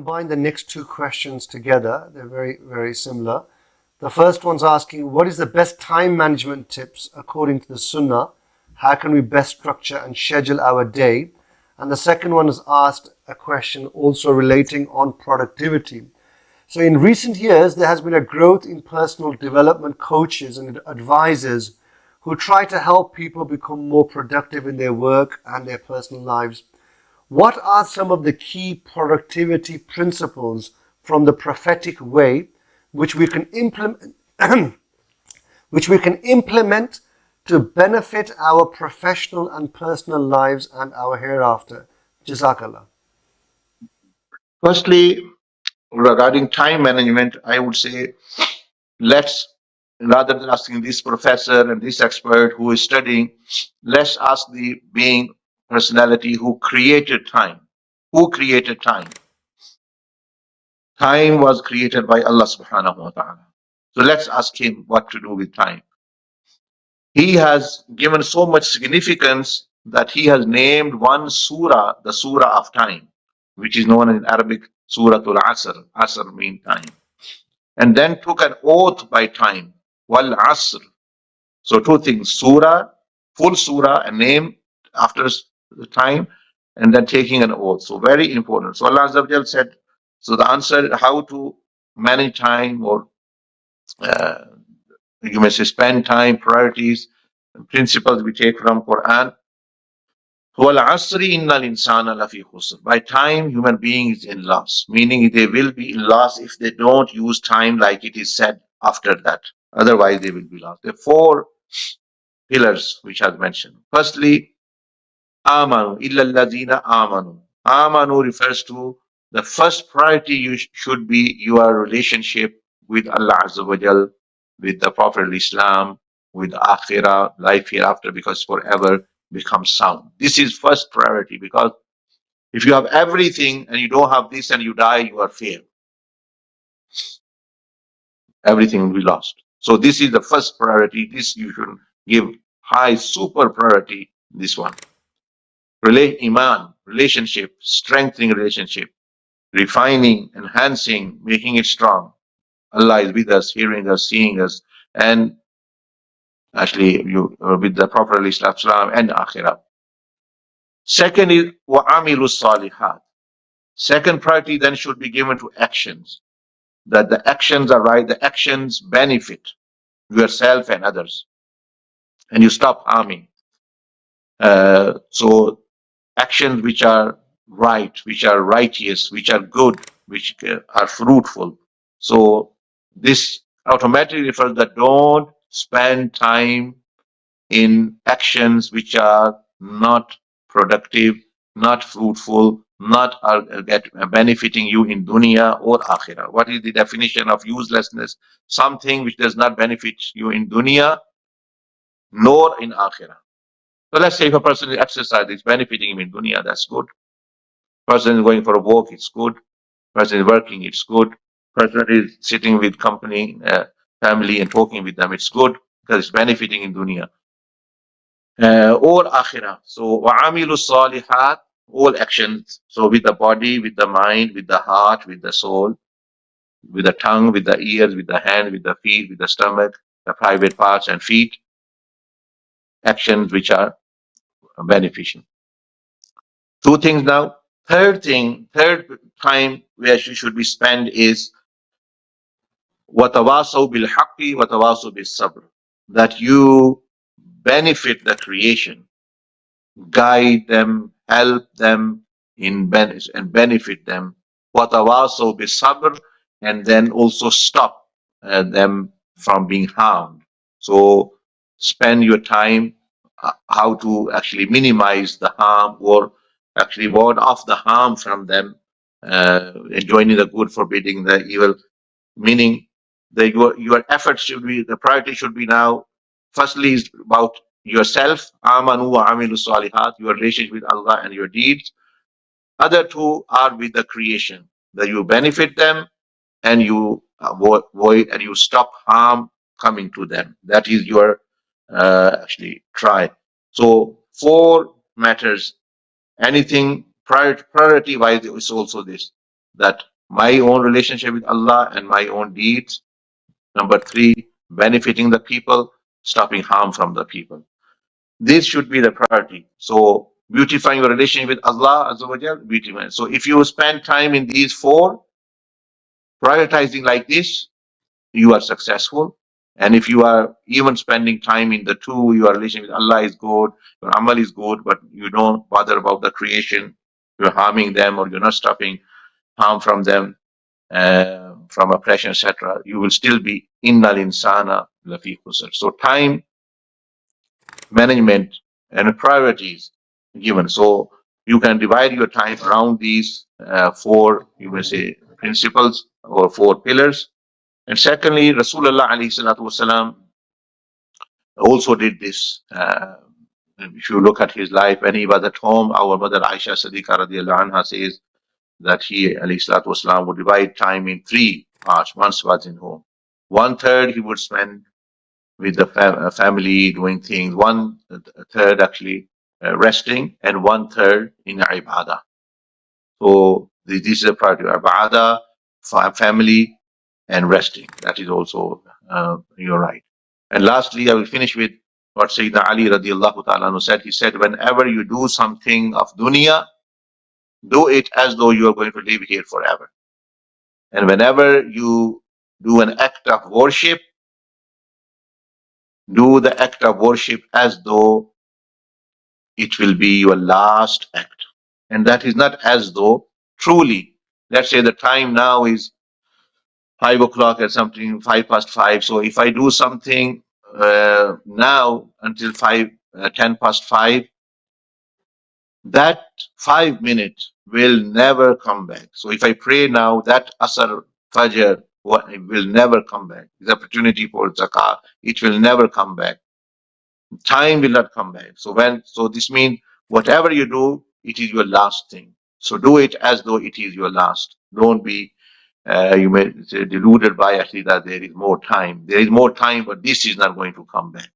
combine the next two questions together. They're very, very similar. The first one's asking, what is the best time management tips according to the Sunnah? How can we best structure and schedule our day? And the second one has asked a question also relating on productivity. So in recent years, there has been a growth in personal development coaches and advisors who try to help people become more productive in their work and their personal lives. What are some of the key productivity principles from the prophetic way which we can implement to benefit our professional and personal lives and our hereafter? Jazakallah. Firstly, regarding time management, I would say let's, rather than asking this professor and this expert who is studying, let's ask the being personality who created time. Who created time? Time was created by Allah subhanahu wa ta'ala. So let's ask him what to do with time. He has given so much significance that he has named one surah, the surah of time, which is known in Arabic Suratul Asr. Asr means time. And then took an oath by time. Wal Asr. So two things, surah, full surah, a name after the time, and then taking an oath. So very important. So Allah Azza wa Jal said, so the answer how to manage time, or uh, you may say spend time, priorities, principles we take from Quran. Wal asri innal insana lafi khusr. By time, human being is in loss, meaning they will be in loss if they don't use time like it is said after that. Otherwise, they will be lost. There are four pillars which are mentioned. Firstly, amanu, illa alladhina amanu. Amanu refers to the first priority should be your relationship with Allah Azza wa Jal, with the Prophet Islam, with Akhirah, life hereafter, because forever becomes sound. This is first priority, because if you have everything and you don't have this and you die, you are failed. Everything will be lost. So this is the first priority. This you should give high, super priority, this one. Iman, relationship, strengthening relationship, refining, enhancing, making it strong. Allah is with us, hearing us, seeing us, and actually you with the Prophet Islam and Akhirah. Second is wa'amilu salihat. Second priority then should be given to actions. That the actions are right, the actions benefit yourself and others, and you stop harming. So actions which are right, which are righteous, which are good, which are fruitful. So this automatically refers that don't spend time in actions which are not productive, not fruitful, not benefiting you in dunya or akhirah. What is the definition of uselessness? Something which does not benefit you in dunya nor in akhirah. So let's say if a person is exercising, it's benefiting him in dunya, that's good. Person is going for a walk, it's good. Person is working, it's good. Person is sitting with company, family and talking with them, it's good because it's benefiting in dunya. Or akhirah. So wa'amilu salihat, all actions. So with the body, with the mind, with the heart, with the soul, with the tongue, with the ears, with the hand, with the feet, with the stomach, the private parts and feet, actions which are beneficial. Two things now. Third time where you should be spent is وَتَوَاصَوْا بِالْحَقِّ وَتَوَاصَوْا بِالصَّبْرِ. That you benefit the creation, guide them, help them in and benefit them. وَتَوَاصَوْا بِالصَّبْرِ, and then also stop them from being harmed. So spend your time how to actually minimize the harm, or actually ward off the harm from them, joining the good, forbidding the evil. Meaning that your efforts should be, the priority should be now, firstly is about yourself, amanu wa amilu salihat, your relationship with Allah and your deeds. Other two are with the creation, that you benefit them and you avoid and you stop harm coming to them. That is your actually try. So four matters. Anything priority wise is also this, that my own relationship with Allah and my own deeds. Number 3, benefiting the people, stopping harm from the people. This should be the priority. So beautifying your relationship with Allah, Azza wa Jal, beautifying. So if you spend time in these 4, prioritizing like this, you are successful. And if you are even spending time in the 2, your relationship with Allah is good, your amal is good, but you don't bother about the creation, you're harming them or you're not stopping harm from them, from oppression, etc., you will still be innal insana lafi khusr. So time management and priorities given. So you can divide your time around these 4, you may say, principles or 4 pillars. And secondly, Rasulullah alayhi salatu wasalam also did this. If you look at his life, when he was at home, our mother Aisha Siddiqa radiallahu anha says that he alayhi salatu wasalam would divide time in 3 parts. Once was in home. 1/3 he would spend with the family doing things. 1/3 actually resting, and 1/3 in ibadah. So this is a priority: ibadah, family, and resting. That is also you're right. And lastly, I will finish with what Sayyidina Ali radiallahu ta'ala said. He said, whenever you do something of dunya, do it as though you are going to live here forever. And whenever you do an act of worship, do the act of worship as though it will be your last act. And that is not as though, truly. Let's say the time now is 5 o'clock or something, 5 past 5. So if I do something now until 10 past 5, that 5 minutes will never come back. So if I pray now, that Asr, Fajr will never come back. The opportunity for Zakah, it will never come back. Time will not come back. So this means whatever you do, it is your last thing. So do it as though it is your last. Don't be you may say deluded by actually that there is more time. There is more time, but this is not going to come back.